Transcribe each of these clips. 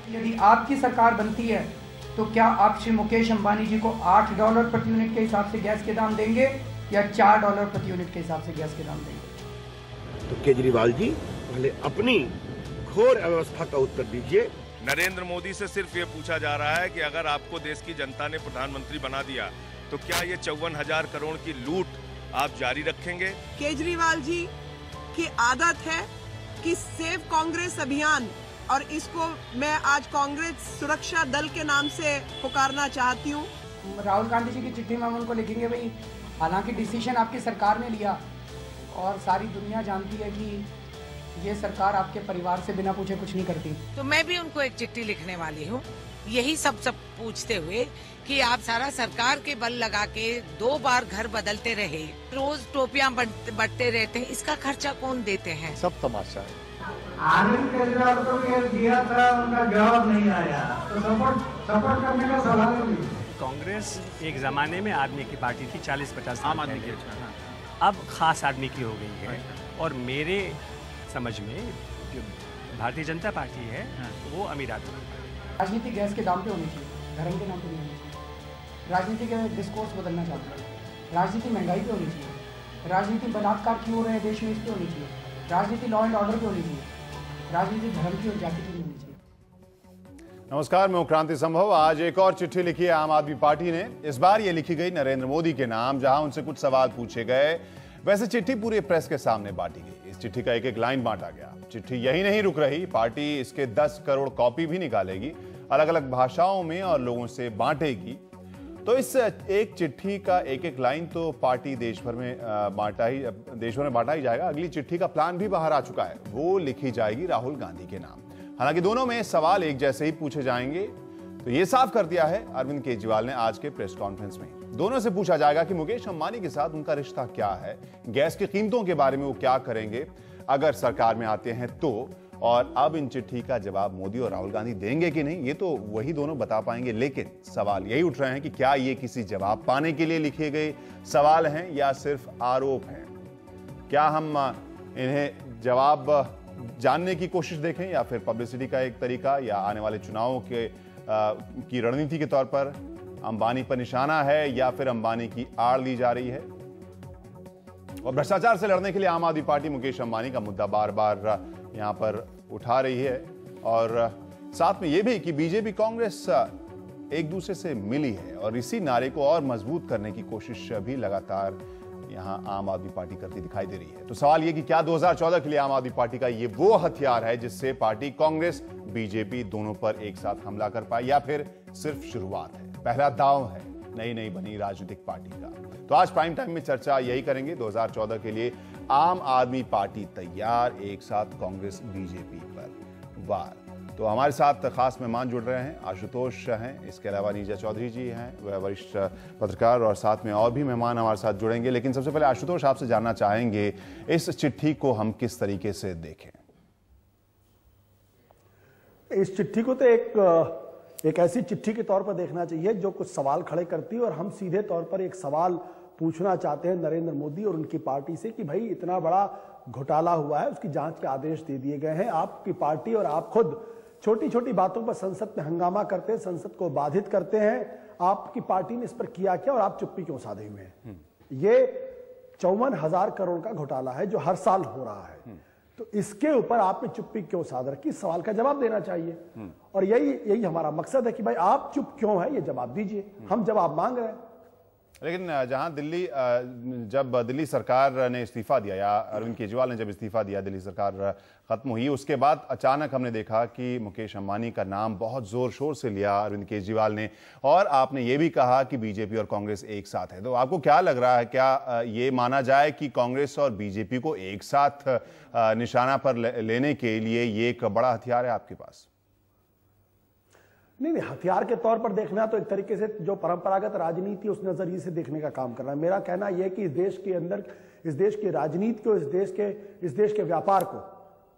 यदि आपकी सरकार बनती है तो क्या आप श्री मुकेश अंबानी जी को $8 प्रति यूनिट के हिसाब से गैस के दाम देंगे या $4 प्रति यूनिट के हिसाब से गैस के दाम देंगे? तो केजरीवाल जी पहले अपनी घोर अव्यवस्था का उत्तर दीजिए। नरेंद्र मोदी से सिर्फ ये पूछा जा रहा है कि अगर आपको देश की जनता ने प्रधानमंत्री बना दिया तो क्या ये 54,000 करोड़ की लूट आप जारी रखेंगे? केजरीवाल जी की आदत है कि सेव कांग्रेस अभियान, और इसको मैं आज कांग्रेस सुरक्षा दल के नाम से पुकारना चाहती हूँ। राहुल गांधी जी की चिट्ठी में हम उनको लिखेंगे भाई, हालांकि डिसीजन आपकी सरकार ने लिया और सारी दुनिया जानती है कि ये सरकार आपके परिवार से बिना पूछे कुछ नहीं करती, तो मैं भी उनको एक चिट्ठी लिखने वाली हूँ, यही सब पूछते हुए कि आप सारा सरकार के बल लगा के 2 बार घर बदलते रहे, रोज टोपियां बंटते रहते हैं, इसका खर्चा कौन देते हैं? सब तमाशा है। अरविंद केजरीवाल को ये दिया था, उनका जवाब नहीं आया, तो सपोर्ट करने का सवाल नहीं। कांग्रेस एक जमाने में आदमी की पार्टी थी, 40-50 आम आदमी की, अब खास आदमी की हो गई है। और मेरे समझ में जो भारतीय जनता पार्टी है वो अमीर आदमी। राजनीति गैस के दाम पे होनी चाहिए, धर्म के नाम पे नहीं होनी चाहिए। राजनीति का डिस्कोर्स बदलना चाहते हैं। राजनीति महंगाई पे होनी चाहिए। राजनीति बलात्कार क्यों हो रहे हैं देश में, इस पे होनी चाहिए। राजनीति लॉ एंड ऑर्डर पे होनी चाहिए। राजनीति धर्म की और जाति की नहीं होनी चाहिए। नमस्कार, मैं क्रांति संभव। आज एक और चिट्ठी लिखी है आम आदमी पार्टी ने। इस बार ये लिखी गई नरेंद्र मोदी के नाम, जहां उनसे कुछ सवाल पूछे गए। वैसे चिट्ठी पूरे प्रेस के सामने बांटी गई। इस चिट्ठी का एक लाइन बांटा गया। चिट्ठी यही नहीं रुक रही, पार्टी इसके 10 करोड़ कॉपी भी निकालेगी, अलग अलग भाषाओं में और लोगों से बांटेगी। तो इस एक चिट्ठी का एक लाइन तो पार्टी देश भर में बांटा ही जाएगा। अगली चिट्ठी का प्लान भी बाहर आ चुका है, वो लिखी जाएगी राहुल गांधी के नाम। हालांकि दोनों में सवाल एक जैसे ही पूछे जाएंगे। तो ये साफ कर दिया है अरविंद केजरीवाल ने आज के प्रेस कॉन्फ्रेंस में। दोनों से पूछा जाएगा कि मुकेश अंबानी के साथ उनका रिश्ता क्या है, गैस की कीमतों के बारे में वो क्या करेंगे अगर सरकार में आते हैं तो, और अब इन चिट्ठी का जवाब मोदी और राहुल गांधी देंगे कि नहीं, ये तो वही दोनों बता पाएंगे। लेकिन सवाल यही उठ रहे हैं कि क्या ये किसी जवाब पाने के लिए लिखे गए सवाल हैं या सिर्फ आरोप हैं? क्या हम इन्हें जवाब जानने की कोशिश देखें या फिर पब्लिसिटी का एक तरीका, या आने वाले चुनावों की रणनीति के तौर पर अंबानी पर निशाना है या फिर अंबानी की आड़ ली जा रही है? और भ्रष्टाचार से लड़ने के लिए आम आदमी पार्टी मुकेश अंबानी का मुद्दा बार बार यहां पर उठा रही है, और साथ में यह भी कि बीजेपी कांग्रेस एक दूसरे से मिली है, और इसी नारे को और मजबूत करने की कोशिश भी लगातार यहां आम आदमी पार्टी करती दिखाई दे रही है। तो सवाल यह कि क्या 2014 के लिए आम आदमी पार्टी का ये वो हथियार है जिससे पार्टी कांग्रेस बीजेपी दोनों पर एक साथ हमला कर पाए, या फिर सिर्फ शुरुआत है, पहला दांव है नई बनी राजनीतिक पार्टी का? तो आज प्राइम टाइम में चर्चा यही करेंगे। 2014 के लिए आम आदमी पार्टी तैयार, एक साथ कांग्रेस बीजेपी पर वार। तो हमारे साथ खास मेहमान जुड़ रहे हैं, आशुतोष हैं, इसके अलावा नीजा चौधरी जी हैं, वह वरिष्ठ पत्रकार, और साथ में और भी मेहमान हमारे साथ जुड़ेंगे। लेकिन सबसे पहले आशुतोष, आपसे जानना चाहेंगे इस चिट्ठी को हम किस तरीके से देखें? इस चिट्ठी को तो एक ऐसी चिट्ठी के तौर पर देखना चाहिए जो कुछ सवाल खड़े करती है, और हम सीधे तौर पर एक सवाल पूछना चाहते हैं नरेंद्र मोदी और उनकी पार्टी से कि भाई इतना बड़ा घोटाला हुआ है, उसकी जांच के आदेश दे दिए गए हैं, आपकी पार्टी और आप खुद छोटी छोटी बातों पर संसद में हंगामा करते हैं, संसद को बाधित करते हैं, आपकी पार्टी ने इस पर किया क्या और आप चुप्पी क्यों साधे हुए हैं? ये 54,000 करोड़ का घोटाला है जो हर साल हो रहा है, तो इसके ऊपर आपने चुप्पी क्यों साध रखी? इस सवाल का जवाब देना चाहिए, और यही हमारा मकसद है कि भाई आप चुप क्यों है, ये जवाब दीजिए, हम जवाब मांग रहे हैं। लेकिन जब दिल्ली सरकार ने इस्तीफा दिया, या अरविंद केजरीवाल ने जब इस्तीफा दिया, दिल्ली सरकार खत्म हुई, उसके बाद अचानक हमने देखा कि मुकेश अंबानी का नाम बहुत जोर शोर से लिया अरविंद केजरीवाल ने, और आपने ये भी कहा कि बीजेपी और कांग्रेस एक साथ है। तो आपको क्या लग रहा है, क्या ये माना जाए कि कांग्रेस और बीजेपी को एक साथ निशाना पर लेने के लिए ये एक बड़ा हथियार है आपके पास? नहीं, हथियार के तौर पर देखना तो एक तरीके से जो परंपरागत राजनीति उस नजरिए से देखने का काम कर रहा है। मेरा कहना यह है कि इस देश के अंदर, इस देश की राजनीति को, इस देश के व्यापार को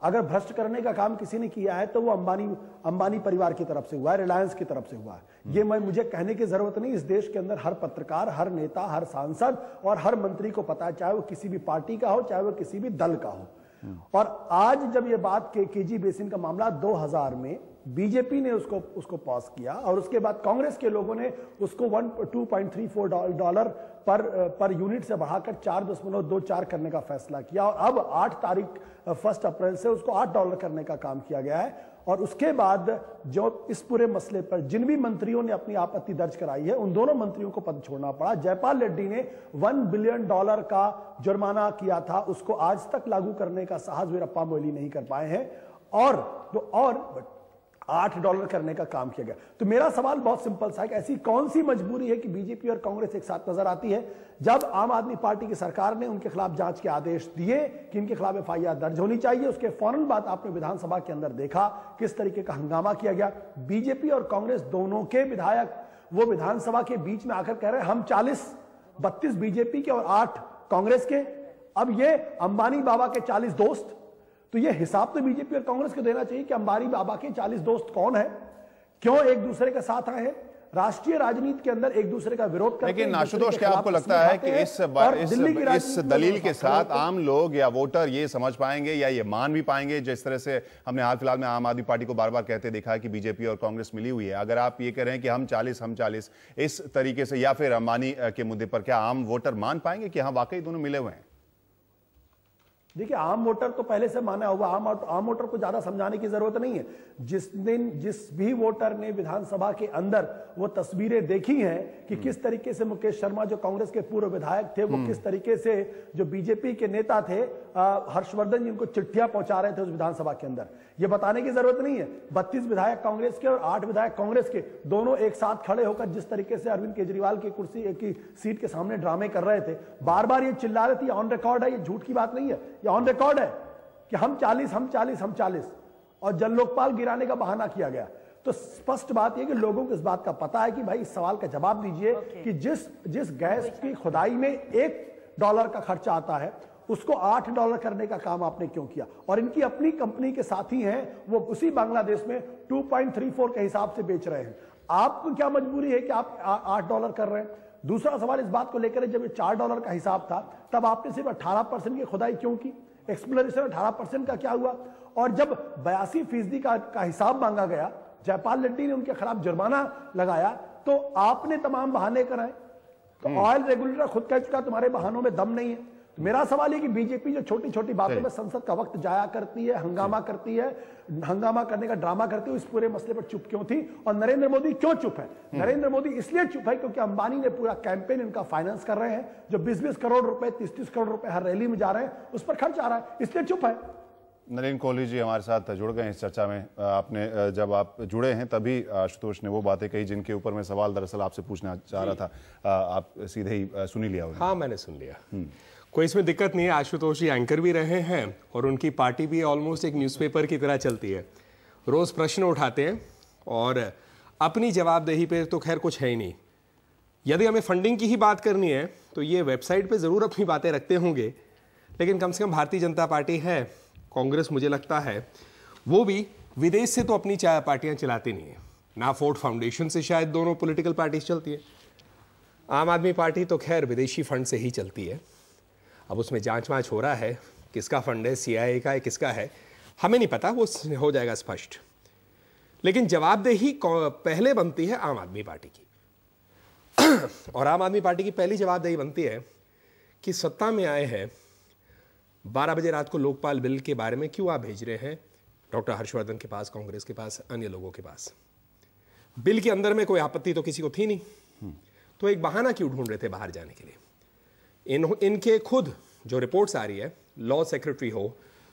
अगर भ्रष्ट करने का काम किसी ने किया है तो वो अंबानी परिवार की तरफ से हुआ है, रिलायंस की तरफ से हुआ है। ये मुझे कहने की जरूरत नहीं, इस देश के अंदर हर पत्रकार, हर नेता, हर सांसद और हर मंत्री को पता है, चाहे वो किसी भी पार्टी का हो, चाहे वो किसी भी दल का हो। और आज जब ये बात केजी बेसिन का मामला 2000 में बीजेपी ने उसको पॉज किया और उसके बाद कांग्रेस के लोगों ने उसको $2.34 पर यूनिट से बढ़ाकर 4.24 करने का फैसला किया और अब 1 अप्रैल से उसको $8 करने का काम किया गया है। और उसके बाद जो इस पूरे मसले पर जिन भी मंत्रियों ने अपनी आपत्ति दर्ज कराई है उन दोनों मंत्रियों को पद छोड़ना पड़ा। जयपाल रेड्डी ने $1 बिलियन का जुर्माना किया था, उसको आज तक लागू करने का साहस वीरप्पा मोइली नहीं कर पाए हैं और $8 करने का काम किया गया। तो मेरा सवाल बहुत सिंपल सा है कि ऐसी कौन सी मजबूरी है कि बीजेपी और कांग्रेस एक साथ नजर आती है जब आम आदमी पार्टी की सरकार ने उनके खिलाफ जांच के आदेश दिए कि इनके खिलाफ एफआईआर दर्ज होनी चाहिए, उसके फौरन बाद आपने विधानसभा के अंदर देखा किस तरीके का हंगामा किया गया। बीजेपी और कांग्रेस दोनों के विधायक वो विधानसभा के बीच में आकर कह रहे हैं हम 32 बीजेपी के और 8 कांग्रेस के। अब ये अंबानी बाबा के 40 दोस्त, तो ये हिसाब तो बीजेपी और कांग्रेस को देना चाहिए कि अंबानी बाबा के 40 दोस्त कौन है, क्यों एक दूसरे के साथ आए हैं, राष्ट्रीय राजनीति के अंदर एक दूसरे का विरोध करते हैं। लेकिन आशुतोष, क्या आपको लगता है कि इस दलील के साथ आम लोग या वोटर ये समझ पाएंगे या ये मान भी पाएंगे, जिस तरह से हमने हाल फिलहाल में आम आदमी पार्टी को बार बार कहते देखा है कि बीजेपी और कांग्रेस मिली हुई है, अगर आप ये कह रहे हैं कि हम 40 इस तरीके से या फिर अंबानी के मुद्दे पर, क्या आम वोटर मान पाएंगे कि हाँ वाकई दोनों मिले हुए हैं? देखिए, आम वोटर तो पहले से माना हुआ, आम वोटर को ज्यादा समझाने की जरूरत नहीं है। जिस भी वोटर ने विधानसभा के अंदर वो तस्वीरें देखी हैं कि किस तरीके से मुकेश शर्मा जो कांग्रेस के पूर्व विधायक थे, वो किस तरीके से जो बीजेपी के नेता थे हर्षवर्धन जिनको चिट्ठियां पहुंचा रहे थे उस विधानसभा के अंदर, ये बताने की जरूरत नहीं है। 32 विधायक कांग्रेस के और 8 विधायक कांग्रेस के दोनों एक साथ खड़े होकर जिस तरीके से अरविंद केजरीवाल की कुर्सी की सीट के सामने ड्रामे कर रहे थे, बार बार ये चिल्ला रहे थे, ऑन रिकॉर्ड है, ये झूठ की बात नहीं है, ये ऑन रिकॉर्ड है कि हम 40 और जन लोकपाल गिराने का बहाना किया गया। तो स्पष्ट बात यह कि लोगों को इस बात का पता है कि भाई इस सवाल का जवाब दीजिए कि जिस गैस की खुदाई में $1 का खर्चा आता है उसको $8 करने का काम आपने क्यों किया? और इनकी अपनी कंपनी के साथी हैं, वो उसी बांग्लादेश में 2.34 के हिसाब से बेच रहे हैं। आपको क्या मजबूरी है कि आप $8 कर रहे हैं? दूसरा सवाल इस बात को लेकर, जब ये $4 का हिसाब था तब आपने सिर्फ 18% की खुदाई क्यों की? एक्सप्लोरेशन 18% का क्या हुआ? और जब 82% का हिसाब मांगा गया, जयपाल रेड्डी ने उनके खिलाफ जुर्माना लगाया, तो आपने तमाम बहाने कराए। तो ऑयल रेगुलेटर खुद कह चुका तुम्हारे बहानों में दम नहीं है। तो मेरा सवाल है कि बीजेपी जो छोटी छोटी बातों में संसद का वक्त जाया करती है, हंगामा करती है, हंगामा करने का ड्रामा करती है, इस पूरे मसले पर चुप क्यों थी? और नरेंद्र मोदी क्यों चुप है? नरेंद्र मोदी इसलिए चुप है क्योंकि अंबानी ने पूरा कैंपेन इनका फाइनेंस कर रहे हैं, जो 20-20 करोड़ रुपए, 30-30 करोड़ रुपए हर रैली में जा रहे हैं, उस पर खर्च आ रहा है, इसलिए चुप है। नरेंद्र कोहली जी हमारे साथ जुड़ गए इस चर्चा में। आपने जब आप जुड़े हैं तभी आशुतोष ने वो बातें कही जिनके ऊपर मैं सवाल दरअसल आपसे पूछना चाह रहा था, आप सीधे ही सुन ही लिया होगा। हाँ, मैंने सुन लिया, कोई इसमें दिक्कत नहीं है। आशुतोष जी एंकर भी रहे हैं और उनकी पार्टी भी ऑलमोस्ट एक न्यूज़पेपर की तरह चलती है, रोज प्रश्न उठाते हैं और अपनी जवाबदेही पे तो खैर कुछ है ही नहीं। यदि हमें फंडिंग की ही बात करनी है तो ये वेबसाइट पे जरूर अपनी बातें रखते होंगे, लेकिन कम से कम भारतीय जनता पार्टी है, कांग्रेस मुझे लगता है वो भी विदेश से तो अपनी पार्टियां चलाती नहीं है ना, फोर्ड फाउंडेशन से शायद दोनों पॉलिटिकल पार्टीज चलती है। आम आदमी पार्टी तो खैर विदेशी फंड से ही चलती है। अब उसमें जांच वाँच हो रहा है, किसका फंड है, CIA का है, किसका है, हमें नहीं पता, वो हो जाएगा स्पष्ट। लेकिन जवाबदेही पहले बनती है आम आदमी पार्टी की और आम आदमी पार्टी की पहली जवाबदेही बनती है कि सत्ता में आए हैं, 12 बजे रात को लोकपाल बिल के बारे में क्यों आप भेज रहे हैं डॉक्टर हर्षवर्धन के पास, कांग्रेस के पास, अन्य लोगों के पास? बिल के अंदर में कोई आपत्ति तो किसी को थी नहीं, तो एक बहाना क्यों ढूंढ रहे थे बाहर जाने के लिए? इनके खुद जो रिपोर्ट्स आ रही है, लॉ सेक्रेटरी हो,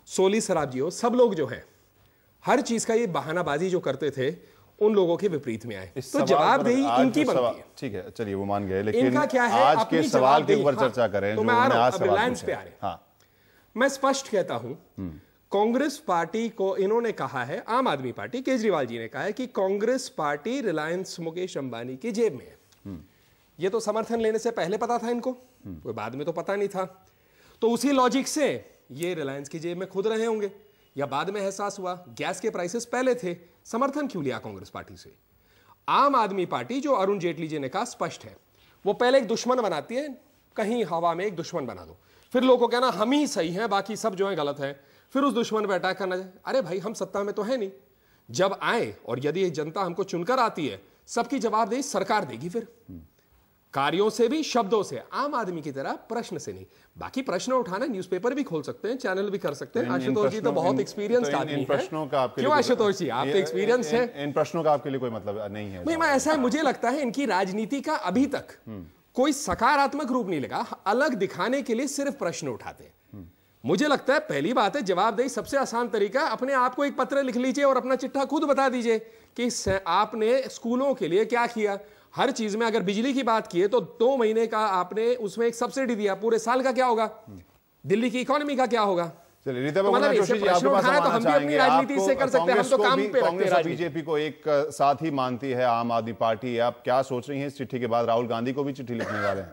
सोली सराब जी हो, सब लोग जो हैं हर चीज का ये बहानाबाजी जो करते थे उन लोगों के विपरीत में आए। तो जवाबदेही इनकी बनती है। ठीक है, चलिए वो मान गए, लेकिन इनका क्या है, आज के सवाल के ऊपर चर्चा करें। तो मैं आ रहा हूं, रिलायंस पे आ रहे हैं। मैं स्पष्ट कहता हूं, कांग्रेस पार्टी को इन्होंने कहा है, आम आदमी पार्टी, केजरीवाल जी ने कहा है कि कांग्रेस पार्टी रिलायंस मुकेश अंबानी की जेब में है। ये तो समर्थन लेने से पहले पता था इनको, कोई बाद में तो पता नहीं था। तो उसी लॉजिक से ये रिलायंस की जेब में खुद रहे होंगे, या बाद में एहसास हुआ गैस के प्राइसेस पहले थे, समर्थन क्यों लिया कांग्रेस पार्टी से? आम आदमी पार्टी, जो अरुण जेटली जी ने कहा, स्पष्ट है, वो पहले एक दुश्मन बनाती है, कहीं हवा में एक दुश्मन बना दो, फिर लोगों को कहना हम ही सही हैं, बाकी सब जो है गलत है, फिर उस दुश्मन पर अटैक करना चाहिए। अरे भाई, हम सत्ता में तो है नहीं, जब आए और यदि ये जनता हमको चुनकर आती है, सबकी जवाबदेही सरकार देगी। फिर कार्यों से भी, शब्दों से, आम आदमी की तरह प्रश्न से नहीं। बाकी प्रश्न उठाना न्यूज़पेपर भी खोल सकते हैं, चैनल भी कर सकते हैं। आशुतोष जी तो बहुत एक्सपीरियंस आदमी है। क्यों आशुतोष जी, आप तो एक्सपीरियंस है। इन प्रश्नों का आपके लिए कोई मतलब नहीं है? नहीं, मैं ऐसा है, मुझे लगता है इनकी राजनीति का अभी तक कोई सकारात्मक रूप नहीं लगा। अलग दिखाने के लिए सिर्फ प्रश्न उठाते हैं। मुझे लगता है पहली बात है, जवाबदेही सबसे आसान तरीका, अपने आप को एक पत्र लिख लीजिए और अपना चिट्ठा खुद बता दीजिए कि आपने स्कूलों के लिए क्या किया। हर चीज में अगर बिजली की बात की है तो 2 महीने का आपने उसमें एक सब्सिडी दिया, पूरे साल का क्या होगा, दिल्ली की इकोनॉमी का क्या होगा। चलिए रीता बहुगुणा जोशी जी, आपके पास हम आना चाहेंगे। राजनीति से कर सकते हैं, हम तो काम पे कांग्रेस और बीजेपी को एक साथ ही मानती है आम आदमी पार्टी। आप क्या सोच रही हैं इस चिट्ठी के बाद? राहुल गांधी को भी चिट्ठी लिखने वाले हैं।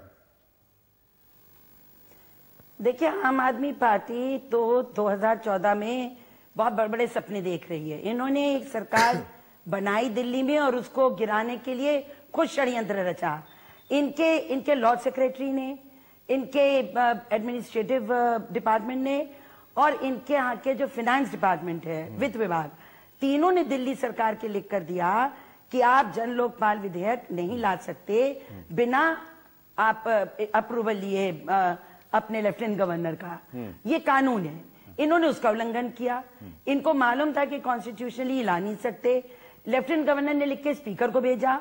देखिए, आम आदमी पार्टी तो 2014 में बहुत बड़े बड़े सपने देख रही है। इन्होंने एक सरकार बनाई दिल्ली में और उसको गिराने के लिए खुद षड्यंत्र रचा। इनके लॉ सेक्रेटरी ने, इनके एडमिनिस्ट्रेटिव डिपार्टमेंट ने और इनके यहाँ के जो फाइनेंस डिपार्टमेंट है, वित्त विभाग, तीनों ने दिल्ली सरकार के लिख कर दिया कि आप जन लोकपाल विधेयक नहीं ला सकते बिना आप अप्रूवल लिए अपने लेफ्टिनेंट गवर्नर का। ये कानून है, इन्होंने उसका उल्लंघन किया। इनको मालूम था कि कॉन्स्टिट्यूशनली ला नहीं सकते। लेफ्टिनेंट गवर्नर ने लिख के स्पीकर को भेजा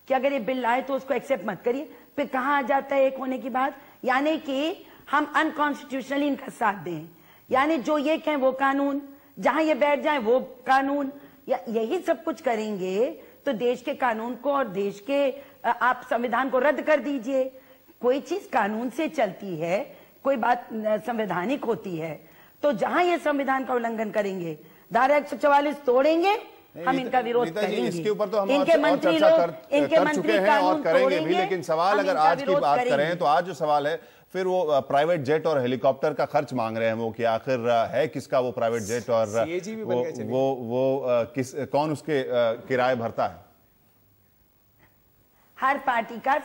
कि अगर ये बिल लाए तो उसको एक्सेप्ट मत करिए। फिर कहाँ आ जाता है एक होने की बात, यानी कि हम अनकॉन्स्टिट्यूशनली इनका साथ दें, यानी जो ये कहें वो कानून, जहां ये बैठ जाए वो कानून, या यही सब कुछ करेंगे तो देश के कानून को और देश के आप संविधान को रद्द कर दीजिए। कोई चीज कानून से चलती है, कोई बात संवैधानिक होती है, तो जहां ये संविधान का उल्लंघन करेंगे, धारा 144 तोड़ेंगे, हम इनका विरोध करेंगे। इसके ऊपर तो हम इनके मंत्री लोग कर चुके हैं और करेंगे भी। लेकिन सवाल अगर आज की बात करें तो आज जो सवाल है, फिर वो प्राइवेट जेट और हेलीकॉप्टर का खर्च मांग रहे हैं वो, कि आखिर है किसका वो प्राइवेट जेट और कौन उसके किराए भरता है? हर पार्टी का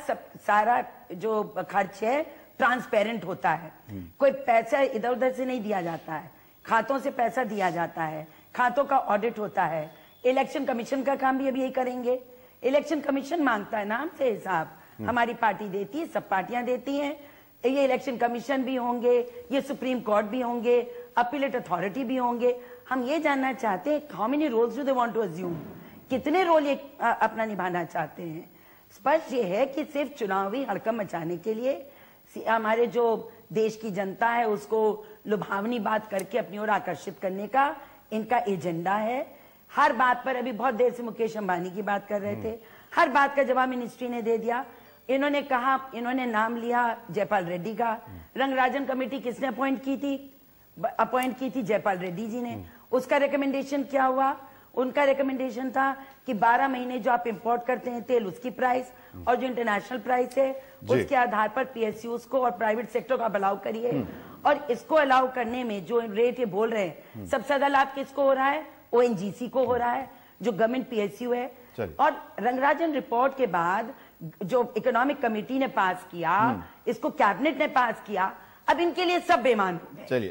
सारा जो खर्च है ट्रांसपेरेंट होता है। कोई पैसा इधर उधर से नहीं दिया जाता है, खातों से पैसा दिया जाता है, खातों का ऑडिट होता है। इलेक्शन कमीशन का काम भी अभी यही करेंगे। इलेक्शन कमीशन मांगता है ना हमसे हिसाब, हमारी पार्टी देती है, सब पार्टियां देती हैं। ये इलेक्शन कमीशन भी होंगे, ये सुप्रीम कोर्ट भी होंगे, अपीलेट अथॉरिटी भी होंगे। हम ये जानना चाहते हैं how many roles do they want to assume, कितने रोल ये अपना निभाना चाहते हैं। स्पष्ट ये है कि सिर्फ चुनावी हड़कंप मचाने के लिए हमारे जो देश की जनता है उसको लुभावनी बात करके अपनी ओर आकर्षित करने का इनका एजेंडा है। हर बात पर, अभी बहुत देर से मुकेश अंबानी की बात कर रहे थे, हर बात का जवाब मिनिस्ट्री ने दे दिया। इन्होंने कहा, इन्होंने नाम लिया जयपाल रेड्डी का। रंगराजन कमेटी किसने अपॉइंट की थी? जयपाल रेड्डी जी ने। उसका रिकमेंडेशन क्या हुआ? उनका रिकमेंडेशन था कि 12 महीने जो आप इंपोर्ट करते हैं तेल, उसकी प्राइस और जो इंटरनेशनल प्राइस है उसके आधार पर पीएसयूज को और प्राइवेट सेक्टर को अलाउ करिए। और इसको अलाउ करने में जो रेट ये बोल रहे हैं, सबसे ज्यादा लाभ किसको हो रहा है? ओएनजीसी को हो रहा है, जो गवर्नमेंट पीएसयू है। और रंगराजन रिपोर्ट के बाद जो इकोनॉमिक कमेटी ने पास किया, इसको कैबिनेट ने पास किया, अब इनके लिए सब बेईमान हो गए। चलिए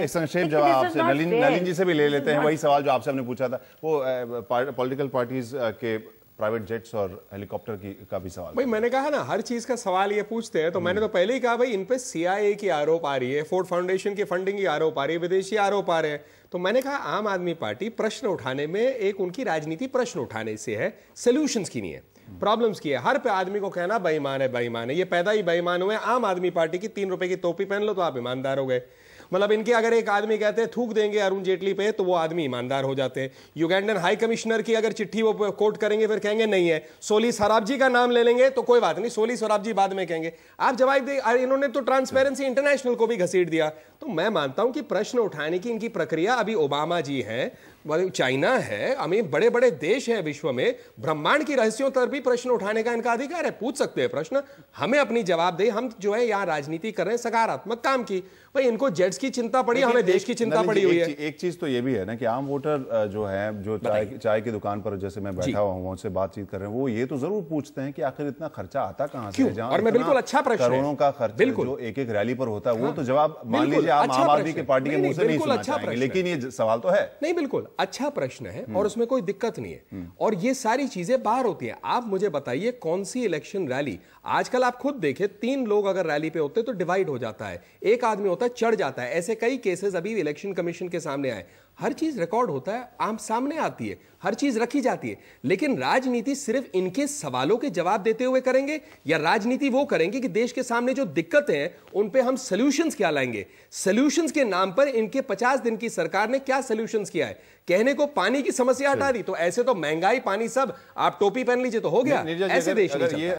एक संक्षेप जवाब आपसे नलिन जी से भी ले लेते हैं। वही सवाल जो आपसे हमने पूछा था, वो पॉलिटिकल पार्टीज के प्राइवेट जेट्स और हेलीकॉप्टर का भी सवाल। भाई मैंने कहा ना, हर चीज का सवाल ये पूछते हैं, तो मैंने तो पहले ही कहा भाई इन पे CIA की आरोप आ रही है, फोर्ड फाउंडेशन की फंडिंग की आरोप आ रही है, विदेशी आरोप आ रहे हैं। तो मैंने कहा आम आदमी पार्टी प्रश्न उठाने में, एक उनकी राजनीति प्रश्न उठाने से है, सोल्यूशंस की नहीं है, प्रॉब्लम्स की है। हर पे आदमी को कहना बेईमान है, बेईमान है, ये पैदा ही बेईमान हुए। आम आदमी पार्टी की 3 रुपए की टोपी पहन लो तो आप ईमानदार हो गए। मतलब इनके अगर एक आदमी कहते हैं थूक देंगे अरुण जेटली पे, तो वो आदमी ईमानदार हो जाते हैं। युगांडन हाई कमिश्नर की अगर चिट्ठी वो कोट करेंगे, फिर कहेंगे नहीं है। सोली सराबजी का नाम ले लेंगे तो कोई बात नहीं, सोली सराबजी बाद में कहेंगे। आप जवाब दे, इन्होंने तो ट्रांसपेरेंसी इंटरनेशनल को भी घसीट दिया। तो मैं मानता हूं कि प्रश्न उठाने की इनकी प्रक्रिया, अभी ओबामा जी हैं, चाइना है, हमें बड़े बड़े देश हैं विश्व में, ब्रह्मांड की रहस्यों पर भी प्रश्न उठाने का इनका अधिकार है, पूछ सकते हैं प्रश्न। हमें अपनी जवाब दे, हम जो है यहाँ राजनीति कर रहे हैं सकारात्मक काम की। भाई इनको जेट्स की चिंता पड़ी, हमें देश की चिंता पड़ी हुई है। एक चीज तो ये भी है ना कि आम वोटर जो है, जो चाय की दुकान पर जैसे मैं बैठा हुआ हूँ, उनसे बातचीत कर रहे हैं, वो ये तो जरूर पूछते हैं कि आखिर इतना खर्चा आता कहाँ से है? और मैं बिल्कुल अच्छा प्रश्न, करोड़ों का खर्चा जो एक रैली पर होता है, वो तो जवाब मान लीजिए आम आदमी की पार्टी के मुंह से नहीं सुनना चाहेंगे, लेकिन ये सवाल तो है। नहीं, बिल्कुल अच्छा प्रश्न है और उसमें कोई दिक्कत नहीं है, और ये सारी चीजें बाहर होती हैं। आप मुझे बताइए कौन सी इलेक्शन रैली, आजकल आप खुद देखें 3 लोग अगर रैली पे होते तो डिवाइड हो जाता है, एक आदमी होता है चढ़ जाता है। ऐसे कई केसेस अभी इलेक्शन कमीशन के सामने आए। हर चीज रिकॉर्ड होता है, आम सामने आती है, हर चीज रखी जाती है। लेकिन राजनीति सिर्फ इनके सवालों के जवाब देते हुए करेंगे, या राजनीति वो करेंगे कि देश के सामने जो दिक्कतें हैं उन पे हम सॉल्यूशंस क्या लाएंगे? सॉल्यूशंस के नाम पर इनके 50 दिन की सरकार ने क्या सॉल्यूशंस किया है? कहने को पानी की समस्या हटा दी, तो ऐसे तो महंगाई, पानी सब आप टोपी पहन लीजिए तो हो गया। ऐसे देश नहीं चलता।